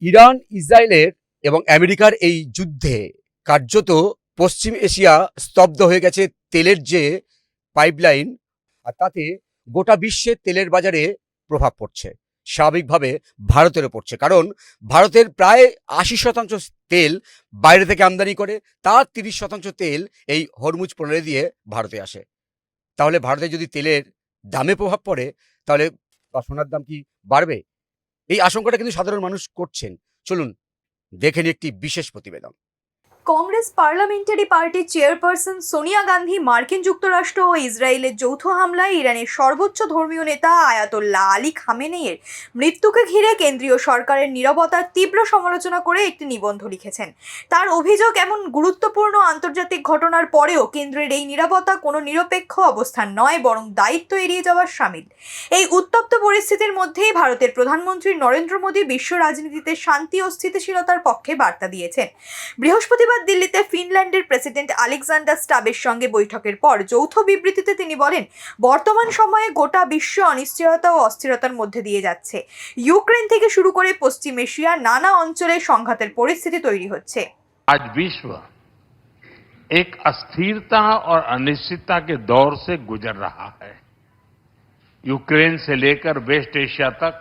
Iran ইসরায়েলের এবং আমেরিকার এই যুদ্ধে কার্যত পশ্চিম এশিয়া স্তব্ধ হয়ে গেছে। তেলের যে পাইপলাইন, আর তাতে গোটা বিশ্বের তেলের বাজারে প্রভাব পড়ছে। স্বাভাবিকভাবে ভারতেরও পড়ছে, কারণ ভারতের প্রায় ৮০% তেল বাইরে থেকে আমদানি করে, তার ৩০% তেল এই হরমুজ প্রণালী দিয়ে ভারতে আসে। তাহলে ভারতে যদি তেলের দামে প্রভাব পড়ে, তাহলে বা সোনার দাম কি বাড়বে? এই আশঙ্কাটা কিন্তু সাধারণ মানুষ করছেন। চলুন দেখে নিই একটি বিশেষ প্রতিবেদন। কংগ্রেস পার্লামেন্টারি পার্টির চেয়ারপারসন সোনিয়া গান্ধী মার্কিন যুক্তরাষ্ট্র ও ইসরায়েলের যৌথ হামলায় ইরানের সর্বোচ্চ ধর্মীয় নেতা আয়াতোল্লাহ আলী খামেনেইয়ের মৃত্যুকে ঘিরে কেন্দ্রীয় সরকারের নীরবতার তীব্র সমালোচনা করে একটি নিবন্ধ লিখেছেন। তার অভিযোগ, এমন গুরুত্বপূর্ণ আন্তর্জাতিক ঘটনার পরেও কেন্দ্রের এই নীরবতা কোনো নিরপেক্ষ অবস্থান নয়, বরং দায়িত্ব এড়িয়ে যাওয়ার শামিল। এই উত্তপ্ত পরিস্থিতির মধ্যেই ভারতের প্রধানমন্ত্রী নরেন্দ্র মোদী বিশ্ব রাজনীতিতে শান্তি ও স্থিতিশীলতার পক্ষে বার্তা দিয়েছেন। বৃহস্পতিবার দিল্লিতে ফিনল্যান্ডের প্রেসিডেন্ট আলেকজান্ডার স্টাবের সঙ্গে বৈঠকের পর যৌথ বিবৃতিতে তিনি বলেন, বর্তমান সময়ে গোটা বিশ্ব অনিশ্চয়তা ও অস্থিরতার মধ্যে দিয়ে যাচ্ছে। ইউক্রেন থেকে শুরু করে পশ্চিম এশিয়ার নানা অঞ্চলে সংঘাতের পরিস্থিতি তৈরি হচ্ছে। आज विश्व एक अस्थिरता और अनिश्चितता के दौर से गुजर रहा है। यूक्रेन से लेकर वेस्ट एशिया तक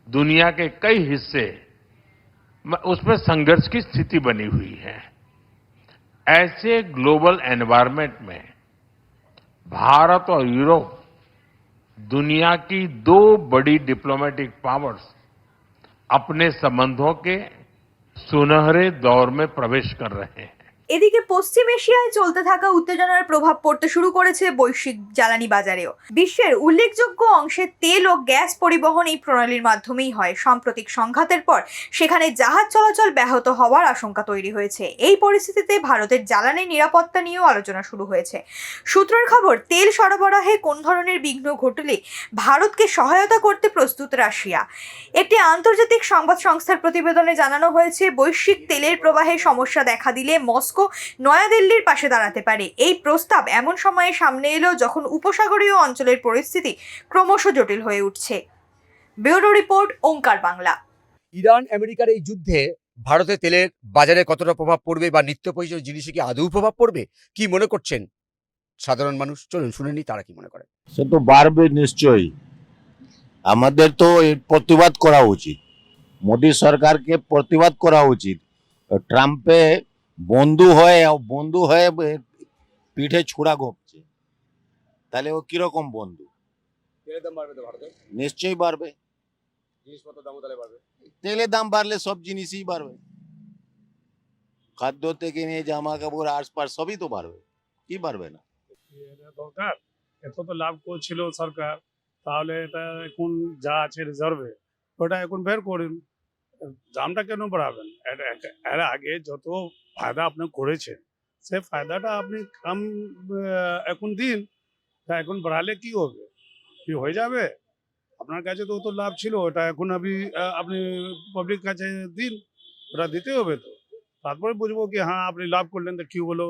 दुनिया के कई हिस्से उसमें संघर्ष की स्थिति बनी हुई है। ऐसे ग्लोबल एनवायरनमेंट में भारत और यूरोप, दुनिया की दो बड़ी डिप्लोमेटिक पावर्स, अपने संबंधों के सुनहरे दौर में प्रवेश कर रहे हैं। এদিকে পশ্চিম এশিয়ায় চলতে থাকা উত্তেজনার প্রভাব পড়তে শুরু করেছে বৈশ্বিক জ্বালানি বাজারেও। বিশ্বের উল্লেখযোগ্য অংশে তেল ও গ্যাস পরিবহন এই প্রণালীর মাধ্যমেই হয়। সাম্প্রতিক সংঘাতের পর সেখানে জাহাজ চলাচল ব্যাহত হওয়ার আশঙ্কা তৈরি হয়েছে। এই পরিস্থিতিতে ভারতের জ্বালানি নিরাপত্তা নিয়েও আলোচনা শুরু হয়েছে। সূত্রের খবর, তেল সরবরাহে কোন ধরনের বিঘ্ন ঘটলে ভারতকে সহায়তা করতে প্রস্তুত রাশিয়া। একটি আন্তর্জাতিক সংবাদ সংস্থার প্রতিবেদনে জানানো হয়েছে, বৈশ্বিক তেলের প্রবাহে সমস্যা দেখা দিলে মস্কো নয়াদিল্লির পাশে দাঁড়াতে পারে। এই প্রস্তাব এমন সময়ে সামনে এলো যখন উপসাগরীয় অঞ্চলের পরিস্থিতি ক্রমশ জটিল হয়ে উঠছে। ব্যুরো রিপোর্ট, ওঙ্কার বাংলা। ইরান আমেরিকার এই যুদ্ধে ভারতের তেলের বাজারে কতটা প্রভাব পড়বে, বা নিত্য প্রয়োজনীয় জিনিসে কি আদৌ প্রভাব পড়বে, কি মনে করছেন সাধারণ মানুষ? চলুন শুনে নিই তারা কি মনে করে। সে তো বাড়বে নিশ্চয়ই। আমাদের তো এর প্রতিবাদ করা উচিত, মোদী সরকারকে প্রতিবাদ করা উচিত। ট্রাম্পে বন্ধু হয়ে পিঠে ছুরা ঘোপছে, তাহলে ও কিরকম বন্ধু? তেলের দাম বাড়বে তো ভারতে, নিশ্চয়ই বাড়বে। জিনিসপত্রের দামও তাহলে বাড়বে। তেলের দাম বাড়লে সব জিনিসই বাড়বে, খাদ্য থেকে নিয়ে জামা কাপড় আশপাশ সবই তো বাড়বে, কি বাড়বে না? এটা দরকার, এত তো লাভ করছিল সরকার, তাহলে এটা এখন যা আছে রিজার্ভে ওটা এখন বের করুন। দামটা কেন বাড়াবেন? এর আগে যত ফায়দা আপনি করেছেন সে ফায়দাটা আপনি কাম এখন দিন। তা এখন বাড়ালে কি হবে? কি হয়ে যাবে? আপনার কাছে তো অত লাভ ছিল, ওটা এখন আপনি পাবলিক কাছে দিন, ওটা দিতে হবে তো। তারপরে বুঝবো কি হ্যাঁ আপনি লাভ করলেন, তো কি হলো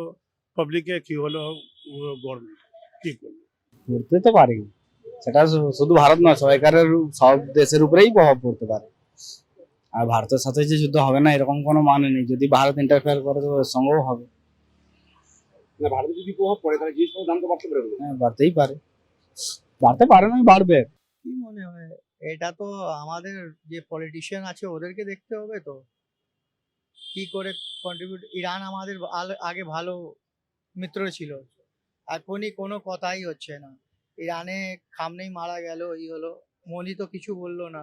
পাবলিকে, কি হলো গভর্নমেন্ট, কি করলো। করতে তো পারি, সেটা শুধু ভারত নয়, সব দেশের উপরেই প্রভাব পড়তে পারে। আর ভারতের সাথে যে যুদ্ধ হবে না এরকম কোনো মানে নেই। যদি ভারত ইন্টারফেয়ার করে তো ওর সঙ্গেও হবে। না, ভারতে যদি প্রভাব পড়ে তাহলে জিনিসপত্রের দাম তো বাড়তে পারে। হ্যাঁ, বাড়তেই পারে, বাড়তে পারে না, বাড়বে। কি মনে হয়, এটা তো আমাদের যে পলিটিশিয়ান আছে ওদেরকে দেখতে হবে তো, কি করে কন্ট্রিবিউট। ইরান আমাদের আগে ভালো মিত্র ছিল, এখনই কোনো কথাই হচ্ছে না। ইরানে খামনেই মারা গেল, হলো, মোদি তো কিছু বললো না,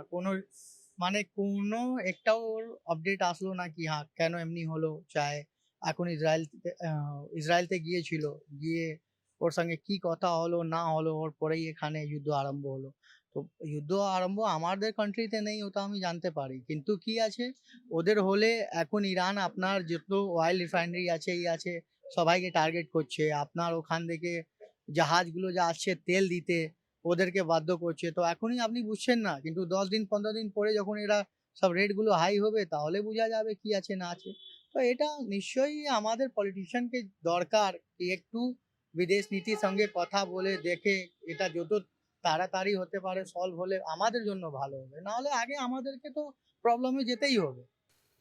মানে কোনো একটাও ওর আপডেট আসলো না কি হ্যাঁ কেন এমনি হলো। চায় এখন ইসরায়েলতে গিয়েছিল, গিয়ে ওর সঙ্গে কি কথা হলো না হলো, ওর পরেই এখানে যুদ্ধ আরম্ভ হলো। তো যুদ্ধ আরম্ভ আমাদের কান্ট্রিতে নেই, ওটা আমি জানতে পারি, কিন্তু কি আছে ওদের হলে এখন ইরান আপনার যত অয়েল রিফাইনারি আছে আছে সবাইকে টার্গেট করছে। আপনার ওখান থেকে জাহাজগুলো যা আসছে তেল দিতে ওদেরকে বাধ্য করছে। তো এখনই আপনি বুঝছেন না, কিন্তু 10 দিন 15 দিন পরে যখন এরা সব রেটগুলো হাই হবে তাহলে বোঝা যাবে কি আছে না আছে। তো এটা নিশ্চয়ই আমাদের পলিটিশিয়ানকে দরকার কি একটু বিদেশ নীতির সঙ্গে কথা বলে দেখে এটা যত তাড়াতাড়ি হতে পারে, সলভ হলে আমাদের জন্য ভালো হবে, না হলে আগে আমাদেরকে তো प्रॉब्लम में जेते ही होगे।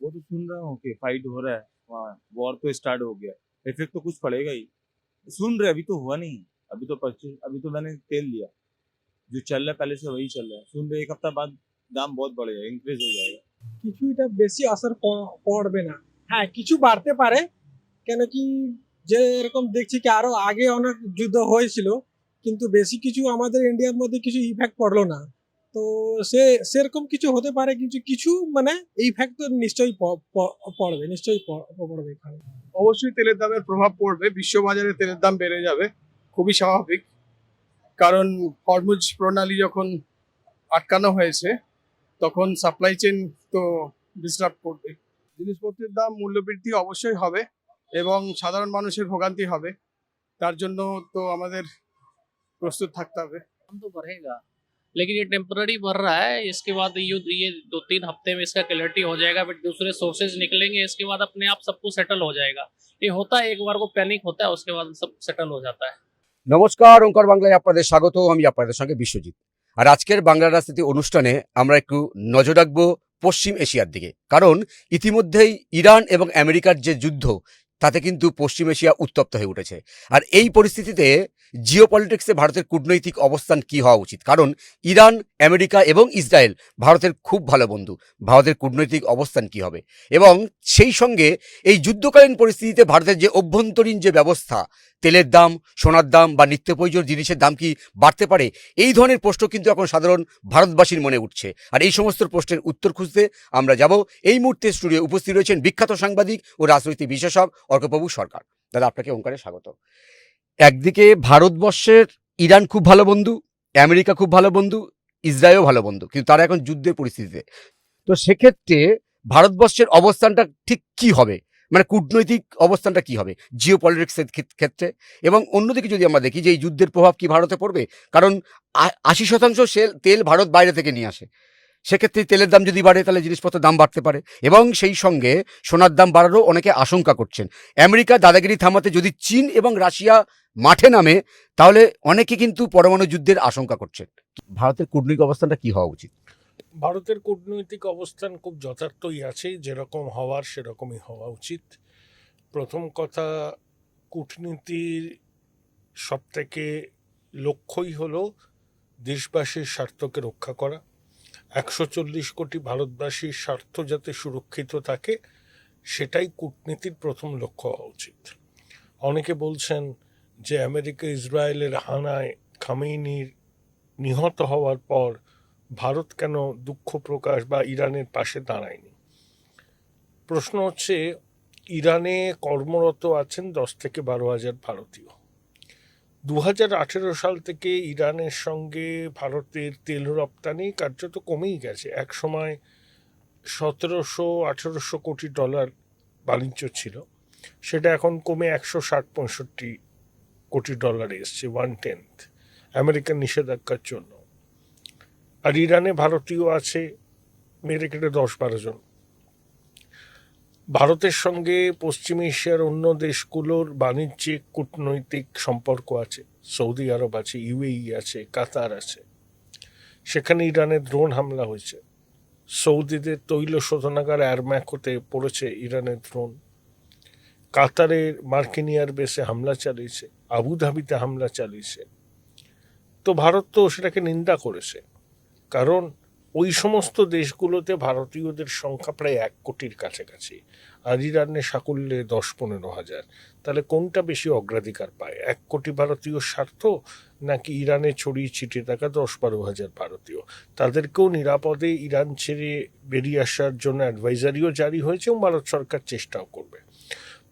वो तो सुन रहा हूँ कि फाइट हो रहा है वहाँ, वॉर तो स्टार्ट हो गया, इफेक्ट तो कुछ पड़ेगा ही। सुन रहे, अभी तो हुआ नहीं, अभी तो मैंने तेल लिया, जो चल रहा है पहले से वही चल रहा है। सुन रहे 1 हफ्ता बाद दाम बहुत बढ़ेगा, इंक्रीज हो जाएगा। কিছু এটা বেশি আসার পড়বে না। হ্যাঁ, কিছু বাড়তে পারে, কেন কি যে এরকম দেখছি কি আরো আগে অনেক যুদ্ধ হয়েছিল, কিন্তু বেশি কিছু আমাদের ইন্ডিয়ার মধ্যে কিছু ইফেক্ট পড়লো না। তো সেরকম কিছু হতে পারে, কিন্তু কিছু মানে ইফেক্ট তো নিশ্চয়ই পড়বে, নিশ্চয়ই পড়বে এখানে। অবশ্যই তেলের দামের প্রভাব পড়বে, বিশ্ববাজারে তেলের দাম বেড়ে যাবে, খুবই স্বাভাবিক। কারণ হরমুজ প্রণালী যখন আটকানো হয়েছে তখন সাপ্লাই চেন তো ডিস্টার্ব করবে। জিনিসপত্রের দাম মূল্যবৃদ্ধি অবশ্যই হবে এবং সাধারণ মানুষের ভোগান্তি হবে, তার জন্য তো আমাদের প্রস্তুত থাকতে হবে। दाम तो बढ़ेगा, लेकिन ये टेम्पररी बढ़ रहा है। इसके बाद ये 2-3 हफ्ते में इसका क्लियरिटी हो जाएगा, फिर दूसरे सोर्सेज निकलेंगे, इसके बाद अपने आप सब कुछ सेटल हो जाएगा। ये होता है, एक बार को पैनिक होता है, उसके बाद सब सेटल हो जाता है। নমস্কার, ওঙ্কার বাংলায় আপনাদের স্বাগত। আমি আপনাদের সঙ্গে বিশ্বজিৎ। আর আজকের বাংলা রাজনীতি অনুষ্ঠানে আমরা একটু নজর রাখবো পশ্চিম এশিয়ার দিকে, কারণ ইতিমধ্যেই ইরান এবং আমেরিকার যে যুদ্ধ, তাতে কিন্তু পশ্চিম এশিয়া উত্তপ্ত হয়ে উঠেছে। আর এই পরিস্থিতিতে জিওপলিটিক্সে ভারতের কূটনৈতিক অবস্থান কি হওয়া উচিত? কারণ ইরান, আমেরিকা এবং ইসরায়েল ভারতের খুব ভালো বন্ধু। ভারতের কূটনৈতিক অবস্থান কি হবে? এবং সেই সঙ্গে এই যুদ্ধকালীন পরিস্থিতিতে ভারতের যে অভ্যন্তরীণ যে ব্যবস্থা, তেলের দাম, সোনার দাম বা নিত্য প্রয়োজনীয় জিনিসের দাম কি বাড়তে পারে? এই ধরনের প্রশ্ন কিন্তু এখন সাধারণ ভারতবাসীর মনে উঠছে। আর এই সমস্ত প্রশ্নের উত্তর খুঁজতে আমরা যাব। এই মুহূর্তে স্টুডিও উপস্থিত রয়েছেন বিখ্যাত সাংবাদিক ও রাজনৈতিক বিশ্লেষক অর্কপ্রভু সরকার। দাদা, আপনাকে ওঙ্কারে স্বাগত। একদিকে ভারতবর্ষের ইরান খুব ভালো বন্ধু, আমেরিকা খুব ভালো বন্ধু, ইসরায়েলও ভালো বন্ধু, কিন্তু তারা এখন যুদ্ধের পরিস্থিতিতে। তো সেক্ষেত্রে ভারতবর্ষের অবস্থানটা ঠিক কি হবে, মানে কূটনৈতিক অবস্থানটা কি হবে জিও পলিটিক্সের ক্ষেত্রে? এবং অন্যদিকে যদি আমরা দেখি যে এই যুদ্ধের প্রভাব কি ভারতে পড়বে, কারণ 80% তেল ভারত বাইরে থেকে নিয়ে আসে। সেক্ষেত্রে তেলের দাম যদি বাড়ে তাহলে জিনিসপত্রের দাম বাড়তে পারে, এবং সেই সঙ্গে সোনার দাম বাড়ারও অনেকে আশঙ্কা করছেন। আমেরিকা দাদাগিরি থামাতে যদি চীন এবং রাশিয়া মাঠে নামে, তাহলে অনেকে কিন্তু পরমাণু যুদ্ধের আশঙ্কা করছেন। ভারতের কূটনৈতিক অবস্থানটা কি হওয়া উচিত? ভারতের কূটনৈতিক অবস্থান খুব যথার্থই আছে, যেরকম হওয়ার সেরকমই হওয়া উচিত। প্রথম কথা, কূটনীতির সবথেকে লক্ষ্যই হলো দেশবাসীর স্বার্থকে রক্ষা করা। 140 কোটি ভারতবাসীর স্বার্থ যাতে সুরক্ষিত থাকে, সেটাই কূটনীতির প্রথম লক্ষ্য হওয়া উচিত। অনেকে বলছেন যে আমেরিকা ইসরায়েলের হানায় খামেইনির নিহত হওয়ার পর ভারত কেন দুঃখ প্রকাশ বা ইরানের পাশে দাঁড়ায়নি। প্রশ্ন হচ্ছে, ইরানে কর্মরত আছেন 10 থেকে 12 হাজার ভারতীয়। 2018 সাল থেকে ইরানের সঙ্গে ভারতের তেল রপ্তানি কার্যত কমেই গেছে। এক সময় 1700-1800 কোটি ডলার বাণিজ্য ছিল, সেটা এখন কমে 160-65 কোটি ডলারে এসছে, 1/10 আমেরিকার নিষেধাজ্ঞার জন্য। আর ইরানে ভারতীয় আছে মেরে কেটে 10-12 জন। ভারতের সঙ্গে পশ্চিম এশিয়ার অন্য দেশগুলোর বাণিজ্যিক কূটনৈতিক সম্পর্ক আছে। সৌদি আরব আছে, ইউএই আছে, কাতার আছে। সেখানে ইরানের ড্রোন হামলা হয়েছে। সৌদিদের তৈল শোধনাগার অ্যারম্যাকোতে পড়েছে ইরানের ড্রোন। কাতারের মার্কিন এয়ারবেসে হামলা চালিয়েছে, আবুধাবিতে হামলা চালিয়েছে। তো ভারত তো সেটাকে নিন্দা করেছে, কারণ ওই সমস্ত দেশগুলোতে ভারতীয়দের সংখ্যা প্রায় 1 কোটির কাছাকাছি, আর ইরানের সাকুল্যে 10-15 হাজার। তাহলে কোনটা বেশি অগ্রাধিকার পায়, 1 কোটি ভারতীয় স্বার্থ নাকি ইরানে ছড়িয়ে ছিটিয়ে থাকা 10-12 হাজার ভারতীয়? তাদেরকেও নিরাপদে ইরান ছেড়ে বেরিয়ে আসার জন্য অ্যাডভাইজারিও জারি হয়েছে এবং ভারত সরকার চেষ্টাও করবে।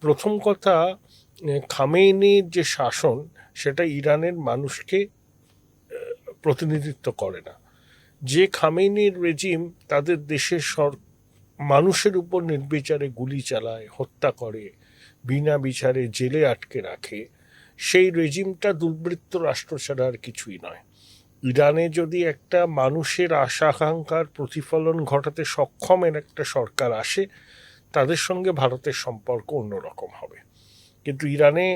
প্রথম কথা, খামেইনির যে শাসন, সেটা ইরানের মানুষকে প্রতিনিধিত্ব করে না। যে খামেইনির রেজিম তাদের দেশের মানুষের উপর নির্বিচারে গুলি চালায়, হত্যা করে, বিনা বিচারে জেলে আটকে রাখে, সেই রেজিমটা দুর্বৃত্ত রাষ্ট্র ছাড়া আর কিছুই নয়। ইরানে যদি একটা মানুষের আশা আকাঙ্ক্ষার প্রতিফলন ঘটাতে সক্ষমের একটা সরকার আসে, তাদের সঙ্গে ভারতের সম্পর্ক অন্যরকম হবে। কিন্তু ইরানে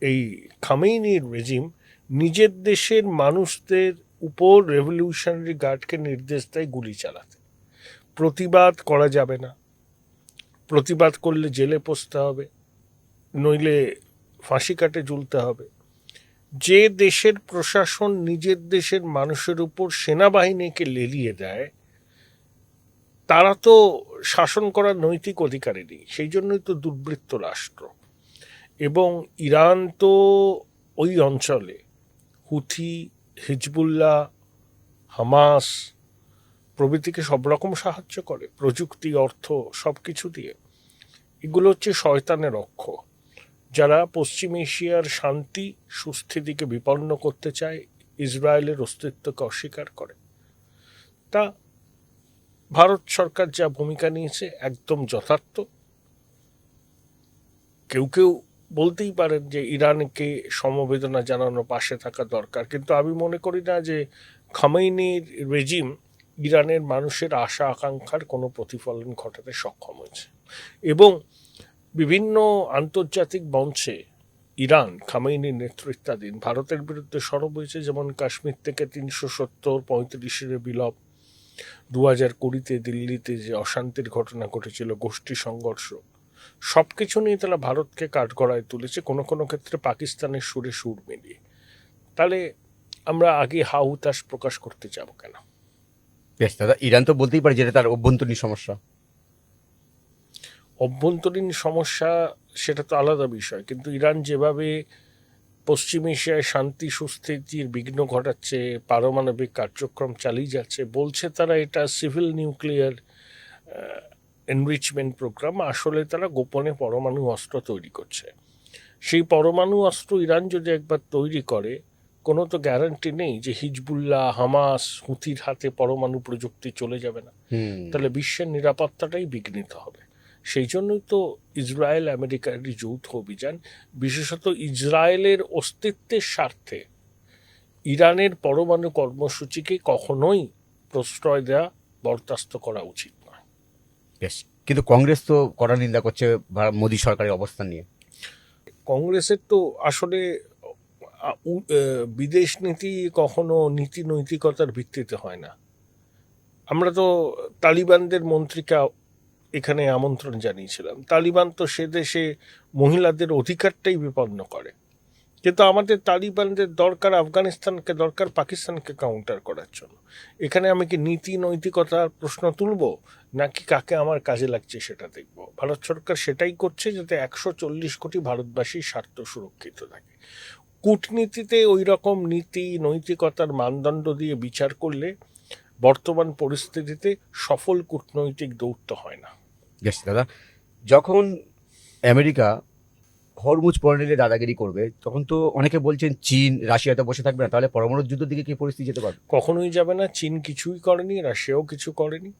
এই খামেইনির রেজিম নিজের দেশের মানুষদের উপর রেভলিউশনারি গার্ডকে নির্দেশ দেয় গুলি চালাতে। প্রতিবাদ করা যাবে না, প্রতিবাদ করলে জেলে পচতে হবে, নইলে ফাঁসি কাটে ঝুলতে হবে। যে দেশের প্রশাসন নিজের দেশের মানুষের উপর সেনাবাহিনীকে লেলিয়ে দেয়, তারা তো শাসন করার নৈতিক অধিকারী নেই। সেই জন্যই তো দুর্বৃত্ত রাষ্ট্র। এবং ইরান তো ওই অঞ্চলে হুথি, হিজবুল্লাহ, হামাস প্রভৃতিকে সব রকম সাহায্য করে, প্রযুক্তি, অর্থ, সব কিছু দিয়ে। এগুলো হচ্ছে শয়তানের অক্ষ, যারা পশ্চিম এশিয়ার শান্তি সুস্থিতিকে বিপন্ন করতে চায়, ইসরায়েলের অস্তিত্বকে অস্বীকার করে। তা ভারত সরকার যা ভূমিকা নিয়েছে একদম যথার্থ। কেউ কেউ বলতেই পারেন যে ইরানকে সমবেদনা জানানো, পাশে থাকা দরকার, কিন্তু আমি মনে করি না যে খামেইনির রেজিম ইরানের মানুষের আশা আকাঙ্ক্ষার কোনো প্রতিফলন ঘটাতে সক্ষম হয়েছে। এবং বিভিন্ন আন্তর্জাতিক মঞ্চে ইরান খামেইনির নেতৃত্বাধীন ভারতের বিরুদ্ধে সরব হয়েছে, যেমন কাশ্মীর থেকে 370-35 বিলোপ, 2020-তে দিল্লিতে যে অশান্তির ঘটনা ঘটেছিল, গোষ্ঠী সংঘর্ষ, সব কিছু নিয়ে তারা ভারতকে কাঠগড়ায় তুলেছে, কোনো কোনো ক্ষেত্রে পাকিস্তানের সুরে সুর মিলিয়ে। তাহলে আমরা আগে হা হুতাশ প্রকাশ করতে যাব কেন? বেশ দাদা, ইরান তো বলতেই পারে যেটা তার অভ্যন্তরীণ সমস্যা। অভ্যন্তরীণ সমস্যা সেটা তো আলাদা বিষয়, কিন্তু ইরান যেভাবে পশ্চিম এশিয়ায় শান্তি সুস্থিতির বিঘ্ন ঘটাচ্ছে, পারমাণবিক কার্যক্রম চালিয়ে যাচ্ছে, বলছে তারা এটা সিভিল নিউক্লিয়ার এনরিচমেন্ট প্রোগ্রাম, আসলে তারা গোপনে পরমাণু অস্ত্র তৈরি করছে। সেই পরমাণু অস্ত্র ইরান যদি একবার তৈরি করে, কোনো তো গ্যারান্টি নেই যে হিজবুল্লাহ, হামাস, হুথির হাতে পরমাণু প্রযুক্তি চলে যাবে না। তাহলে বিশ্বের নিরাপত্তাটাই বিঘ্নিত হবে। সেই জন্যই তো ইসরায়েল আমেরিকার এই যৌথ অভিযান, বিশেষত ইসরায়েলের অস্তিত্বের স্বার্থে ইরানের পরমাণু কর্মসূচিকে কখনোই প্রশ্রয় দেওয়া, বরদাস্ত করা উচিত নয়। বেশ, কিন্তু কংগ্রেস তো কড়া নিন্দা করছে মোদী সরকারের অবস্থান নিয়ে। কংগ্রেসের তো আসলে বিদেশ নীতি কখনো নীতি নৈতিকতার ভিত্তিতে হয় না। আমরা তো তালিবানদের মন্ত্রীকে এখানে আমন্ত্রণ জানিয়েছিলাম। তালিবান তো সে দেশে মহিলাদের অধিকারটাই বিপন্ন করে, কিন্তু আমাদের তালিবানদের দরকার আফগানিস্তানকে, দরকার পাকিস্তানকে কাউন্টার করার জন্য। এখানে আমি কি নীতি নৈতিকতার প্রশ্ন তুলব, নাকি কাকে আমার কাজে লাগছে সেটা দেখব? ভারত সরকার সেটাই করছে, যাতে 140 কোটি ভারতবাসীর স্বার্থ সুরক্ষিত থাকে। কূটনীতিতে ওই রকম নীতি নৈতিকতার মানদণ্ড দিয়ে বিচার করলে বর্তমান পরিস্থিতিতে সফল কূটনৈতিক দৌত্য হয় না। বেশ দাদা, যখন আমেরিকা হরমুজ পর্নেলে দাদাগিরি করবে, তখন তো অনেকে বলছেন চীন, রাশিয়াতে বসে থাকবে না, তাহলে পরমাণু যুদ্ধের দিকে কি পরিস্থিতি যেতে পারবে? কখনোই যাবে না। চীন কিছুই করেনি, রাশিয়াও কিছু করেনি।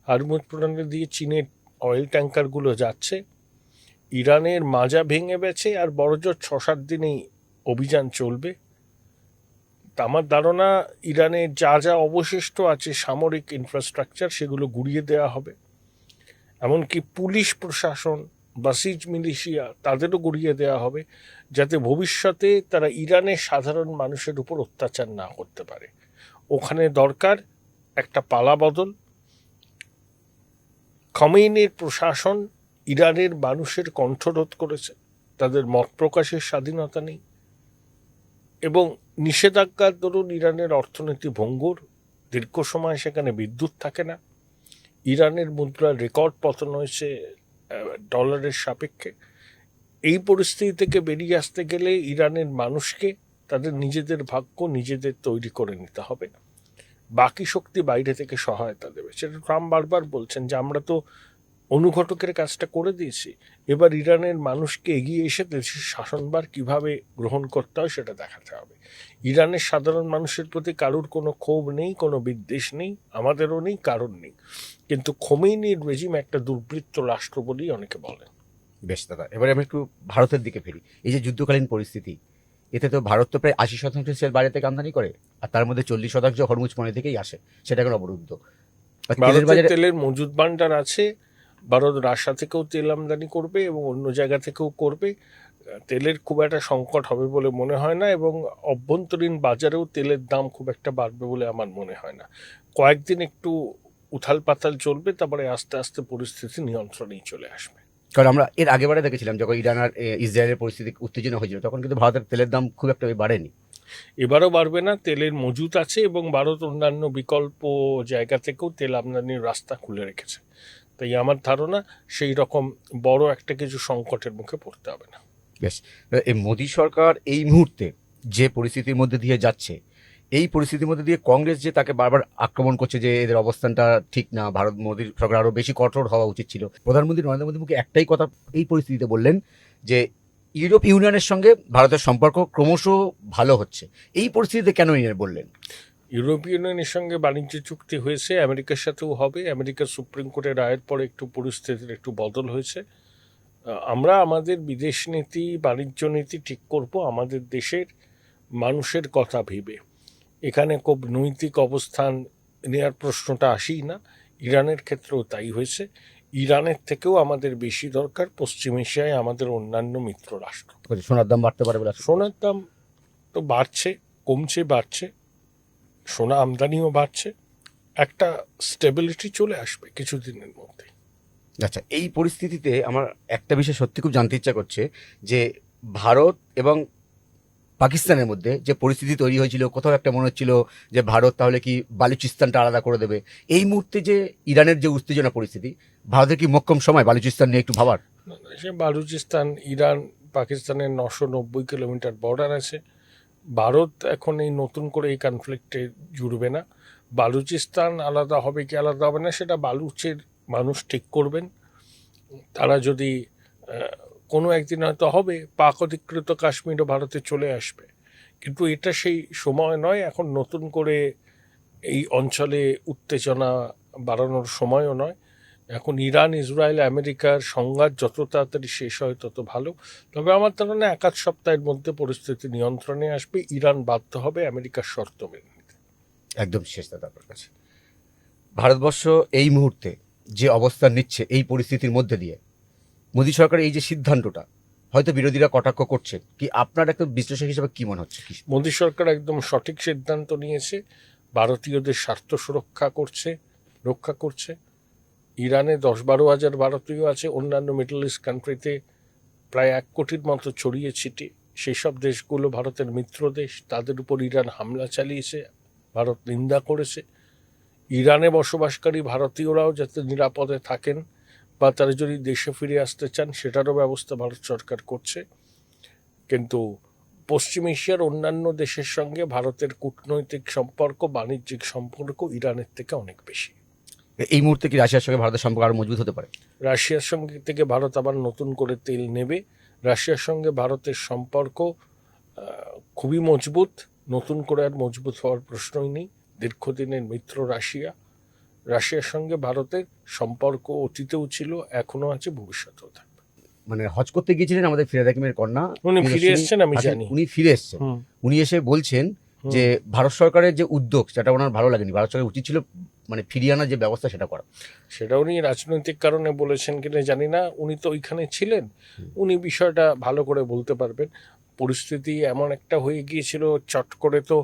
হরমুজ প্রণালী দিয়ে চীনের অয়েল ট্যাঙ্কারগুলো যাচ্ছে, ইরানের মাজা ভেঙে গেছে, আর বড়জোর 6-7 দিনেই অভিযান চলবে। আমার ধারণা ইরানের যা যা অবশিষ্ট আছে সামরিক ইনফ্রাস্ট্রাকচার, সেগুলো গুড়িয়ে দেওয়া হবে। এমনকি পুলিশ প্রশাসন, বাসিজ মিলিশিয়া, তাদেরও গুড়িয়ে দেওয়া হবে, যাতে ভবিষ্যতে তারা ইরানের সাধারণ মানুষের উপর অত্যাচার না করতে পারে। ওখানে দরকার একটা পালাবদল। খামেইনির প্রশাসন ইরানের মানুষের কণ্ঠরোধ করেছে, তাদের মত প্রকাশের স্বাধীনতা নেই, এবং নিষেধাজ্ঞার দরুন ইরানের অর্থনীতি ভঙ্গুর, দীর্ঘ সময় সেখানে বিদ্যুৎ থাকে না, ইরানের মুদ্রার রেকর্ড পতন হয়েছে ডলারের সাপেক্ষে। এই পরিস্থিতি থেকে বেরিয়ে আসতে গেলে ইরানের মানুষকে তাদের নিজেদের ভাগ্য নিজেদের তৈরি করে নিতে হবে, বাকি শক্তি বাইরে থেকে সহায়তা দেবে। সেটা ট্রাম্প বারবার বলছেন যে আমরা তো অনুঘটকের কাজটা করে দিয়েছি, এবার ইরানের মানুষকে এগিয়ে এসে দেশের শাসনভার কিভাবে গ্রহণ করতে হয় সেটা দেখাতে হবে। ইরানের সাধারণ মানুষের প্রতি কারোর কোনো ক্ষোভ নেই, কোনো বিদ্বেষ নেই, আমাদেরও নেই, কারণ নেই, কিন্তু খোমেনির রেজিম একটা দুর্বৃত্ত রাষ্ট্র বলেই অনেকে বলেন। বেশ দাদা, এবারে আমি একটু ভারতের দিকে ফিরি। এই যে যুদ্ধকালীন পরিস্থিতি, এতে তো ভারত তো প্রায় 80% সেল বাইরে থেকে আমদানি করে, আর তার মধ্যে 40% হরমুজ পর্নে থেকেই আসে, সেটা এখন অবরুদ্ধ। ভারতের তেলের মজুদ ভান্ডার আছে, ভারত রাশিয়া থেকেও তেল আমদানি করবে এবং অন্য জায়গা থেকেও করবে। তেলের খুব একটা সংকট হবে বলে মনে হয় না, এবং অভ্যন্তরীণ বাজারেও তেলের দাম খুব একটা বাড়বে বলে আমার মনে হয় না। কয়েকদিন একটু উথাল পাতাল চলবে, তারপরে আস্তে আস্তে পরিস্থিতি নিয়ন্ত্রণেই চলে আসবে। কারণ আমরা এর আগেবারে দেখেছিলাম যখন ইরান আর ইসরায়েলের পরিস্থিতি উত্তেজনা হয়েছিল, তখন কিন্তু ভারতের তেলের দাম খুব একটা বাড়েনি। এবারও বাড়বে না, তেলের মজুত আছে এবং ভারত অন্যান্য বিকল্প জায়গা থেকেও তেল আমদানির রাস্তা খুলে রেখেছে। তাই আমার ধারণা সেই রকম বড় একটা কিছু সংকটের মুখে পড়তে হবে না। বেশ, এই মোদী সরকার এই মুহূর্তে যে পরিস্থিতির মধ্যে দিয়ে যাচ্ছে, এই পরিস্থিতির মধ্যে দিয়ে কংগ্রেস যে তাকে বারবার আক্রমণ করছে যে এদের অবস্থানটা ঠিক না, ভারত মোদী সরকার আরো বেশি কঠোর হওয়া উচিত ছিল, প্রধানমন্ত্রী নরেন্দ্র মোদী মুখে একটাই কথা এই পরিস্থিতিতে বললেন যে ইউরোপ ইউনিয়নের সঙ্গে ভারতের সম্পর্ক ক্রমশ ভালো হচ্ছে। এই পরিস্থিতিতে কেন ইনি বললেন? ইউরোপীয় ইউনিয়নের সঙ্গে বাণিজ্য চুক্তি হয়েছে, আমেরিকার সাথেও হবে। আমেরিকার সুপ্রিম কোর্টের রায়ের পরে একটু পরিস্থিতির একটু বদল হয়েছে। আমরা আমাদের বিদেশ নীতি, বাণিজ্য নীতি ঠিক করব আমাদের দেশের মানুষের কথা ভেবে। এখানে খুব নৈতিক অবস্থান নেওয়ার প্রশ্নটা আসেই না। ইরানের ক্ষেত্রেও তাই হয়েছে। ইরানের থেকেও আমাদের বেশি দরকার পশ্চিম এশিয়ায় আমাদের অন্যান্য মিত্র রাষ্ট্র। সোনার দাম বাড়তে পারে বলে সোনার দাম তো বাড়ছে, কমছে, বাড়ছে, সোনা আমদানিও বাড়ছে, একটা স্টেবিলিটি চলে আসবে কিছুদিনের মধ্যে। আচ্ছা, এই পরিস্থিতিতে আমার একটা বিষয় সত্যি খুব জানতে ইচ্ছা করছে যে ভারত এবং পাকিস্তানের মধ্যে যে পরিস্থিতি তৈরি হয়েছিল, কোথাও একটা মনে হচ্ছিল যে ভারত তাহলে কি বালুচিস্তানটা আলাদা করে দেবে। এই মুহূর্তে যে ইরানের যে উত্তেজনা পরিস্থিতি, ভারতের কি মোক্ষম সময় বালুচিস্তান নিয়ে একটু ভাবার? সে বালুচিস্তান, ইরান পাকিস্তানের 990 কিলোমিটার বর্ডার আছে। ভারত এখন এই নতুন করে এই কনফ্লিক্টে জুড়বে না। বালুচিস্তান আলাদা হবে কি আলাদা হবে না সেটা বালুচের মানুষ ঠিক করবেন। তারা যদি কোনো একদিন হয়তো হবে, পাক অধিকৃত কাশ্মীরও ভারতে চলে আসবে, কিন্তু এটা সেই সময় নয়। এখন নতুন করে এই অঞ্চলে উত্তেজনা বাড়ানোর সময়ও নয়। এখন ইরান, ইসরায়েল, আমেরিকার সংঘাত যত তাড়াতাড়ি শেষ হয় তত ভালো। তবে আমার ধারণা 1-8 সপ্তাহের মধ্যে পরিস্থিতি নিয়ন্ত্রণে আসবে। ইরান বাধ্য হবে আমেরিকার শর্ত মেনে নিতে। একদম শেষ দাদা আপনার কাছে, ভারতবর্ষ এই মুহূর্তে যে অবস্থান নিচ্ছে এই পরিস্থিতির মধ্যে দিয়ে মোদী সরকারের এই যে সিদ্ধান্তটা, হয়তো বিরোধীরা কটাক্ষ করছে, কি আপনার একটা বিশ্লেষক হিসেবে কি মনে হচ্ছে? মোদী সরকার একদম সঠিক সিদ্ধান্ত নিয়েছে। ভারতীয়দের স্বার্থ রক্ষা করছে। ইরানে 10-12 হাজার ভারতীয় আছে। অন্যান্য মিডল ইস্ট কান্ট্রিতে প্রায় 1 কোটির মতো ছড়িয়ে ছিটিয়ে। সেই সব দেশগুলো ভারতের মিত্র দেশ, তাদের উপর ইরান হামলা চালিয়েছে, ভারত নিন্দা করেছে। ইরানে বসবাসকারী ভারতীয়রাও যাতে নিরাপদে থাকেন বা তারা যদি দেশে ফিরে আসতে চান সেটারও ব্যবস্থা ভারত সরকার করছে। কিন্তু পশ্চিম এশিয়ার অন্যান্য দেশের সঙ্গে ভারতের কূটনৈতিক সম্পর্ক, বাণিজ্যিক সম্পর্ক ইরানের থেকে অনেক বেশি। এই মুহূর্তে কি রাশিয়ার সঙ্গে ভারতের সম্পর্ক আরো মজবুত হতে পারে? রাশিয়ার সঙ্গে থেকে ভারত আবার নতুন করে তেল নেবে। রাশিয়ার সঙ্গে ভারতের সম্পর্ক খুবই মজবুত, নতুন করে আর মজবুত হওয়ার প্রশ্নই নেই। দীর্ঘদিনের মিত্র রাশিয়ার সঙ্গে ভারতের সম্পর্ক অতীতেও ছিল, এখনো আছে, ভবিষ্যতেও থাকবে। মানে হজ করতে গিয়েছিলেন আমাদের ফিরাদ হাকিমের কন্যা, উনি ফিরে এসেছেন, আমি জানি। উনি ফিরে এসেছেন, উনি এসে বলছেন যে ভারত সরকারের যে উদ্যোগ সেটা ওনার ভালো লাগেনি, ভারত সরকারের উচিত ছিল মানে ফিরিয়ে আনার যে ব্যবস্থা সেটা করা। সেটা উনি রাজনৈতিক কারণে বলেছেন কিনা জানি না, উনি তো ওইখানে ছিলেন, উনি বিষয়টা ভালো করে বলতে পারবেন। পরিস্থিতি এমন একটা হয়ে গিয়েছিল, চট করে তো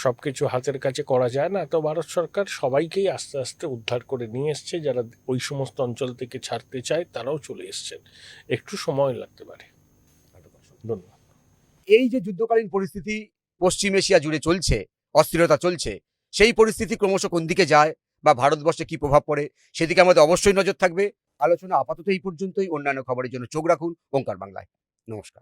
সবকিছু হাতের কাছে করা যায় না। তো ভারত সরকার সবাইকেই আস্তে আস্তে উদ্ধার করে নিয়ে এসছে। যারা ওই সমস্ত অঞ্চল থেকে ছাড়তে চায় তারাও চলে এসছেন। একটু সময় লাগতে পারে। ধন্যবাদ। এই যে যুদ্ধকালীন পরিস্থিতি পশ্চিম এশিয়া জুড়ে চলছে, অস্থিরতা চলছে, সেই পরিস্থিতি ক্রমশ কোন দিকে যায় বা ভারতবর্ষে কি প্রভাব পড়ে সেদিকে আমাদের অবশ্যই নজর থাকবে। আলোচনা আপাতত এই পর্যন্তই। অন্যান্য খবরের জন্য চোখ রাখুন ওঙ্কার বাংলায়। নমস্কার।